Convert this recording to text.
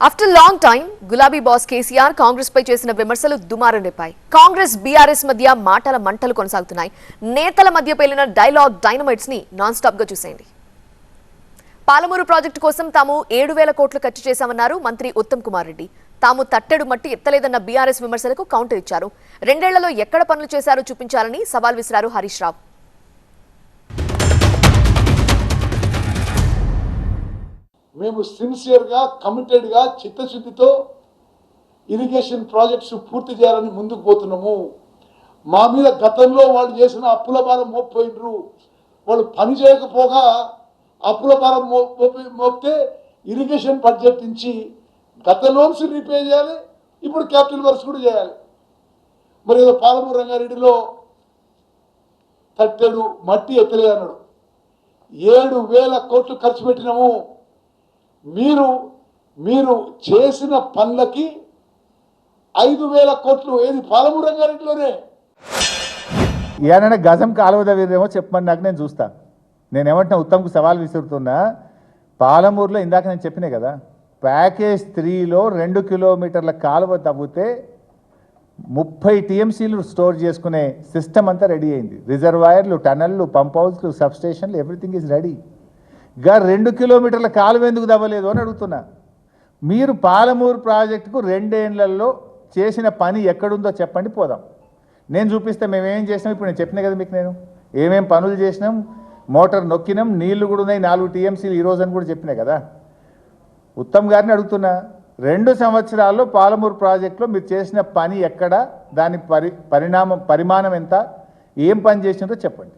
After long time గులాబీ boss KCR Congress పై చేసిన విమర్శలు దుమారం రేపాయి. కాంగ్రెస్ బీఆర్ఎస్ మధ్య మాటల మంటలు కొనసాగుతున్నాయి. నేతల మధ్య పేలిన డైలాగ్ డైనమైట్స్ ని నాన్ స్టాప్ గా చూసేయండి. పాలమూరు ప్రాజెక్టు కోసం తాము 7,000 కోట్లు ఖర్చు చేశామన్నారు మంత్రి ఉత్తమ్ కుమార్ రెడ్డి. తాము తట్టెడు మట్టి ఎత్తలేదన్న బీఆర్ఎస్ విమర్శలకు కౌంటర్ ఇచ్చారు. 2 ఏళ్లలో ఎక్కడ పనులు చేశారో చూపించాలని సవాల్ విసిరారు హరీష్ రావు. మేము సిన్సియర్గా కమిటెడ్గా చిత్తశుద్ధితో ఇరిగేషన్ ప్రాజెక్ట్స్ పూర్తి చేయాలని ముందుకు పోతున్నాము. మా మీద గతంలో వాళ్ళు చేసిన అప్పుల భారం మోపిపోయినరు. వాళ్ళు పని చేయకపోగా అప్పుల భారం మోపితే ఇరిగేషన్ బడ్జెట్ నుంచి గత లోన్స్ రీపే చేయాలి, ఇప్పుడు క్యాపిటల్ వర్క్స్ కూడా చేయాలి. మరి ఏదో పాలమూరు రంగారెడ్డిలో తట్టెడు మట్టి ఎత్తలేదు అన్నాడు. 7,000 కోట్లు ఖర్చు పెట్టినాము. మీరు చేసిన పనులకి 5,000 కోట్లు ఏది పాలమూరు రంగారెడ్డిలోనే. ఏమైనా గజం కాలువద వీరేమో చెప్పమని నాకు నేను చూస్తా. నేనేమంటున్నా, ఉత్తమ్కు సవాల్ విసురుతున్నా. పాలమూరులో ఇందాక నేను చెప్పినా కదా, ప్యాకేజ్ 3లో 2 కిలోమీటర్ల కాలువ తవ్వితే 30 టీఎంసీలు స్టోర్ చేసుకునే సిస్టమ్ అంతా రెడీ అయింది. రిజర్వాయర్లు, టనల్లు, పంప్ హౌస్లు, సబ్ స్టేషన్లు, ఎవ్రీథింగ్ ఈజ్ రెడీ. 2 కిలోమీటర్ల కాలువ ఎందుకు తవ్వలేదు అని అడుగుతున్నా. మీరు పాలమూరు ప్రాజెక్టుకు 2 ఏళ్లలో చేసిన పని ఎక్కడుందో చెప్పండి, పోదాం. నేను చూపిస్తే మేమేం చేసినాం. ఇప్పుడు నేను చెప్పినా కదా మీకు, నేను ఏమేం పనులు చేసినాం. మోటార్ నొక్కినాం, నీళ్లు కూడా ఉన్నాయి, 4 టీఎంసీలు ఈరోజు అని కూడా చెప్పినా కదా. ఉత్తమ్ గారిని అడుగుతున్నా, 2 సంవత్సరాల్లో పాలమూరు ప్రాజెక్టులో మీరు చేసిన పని ఎక్కడ, దాని పరిమాణం ఎంత, ఏం పని చేసినారో చెప్పండి.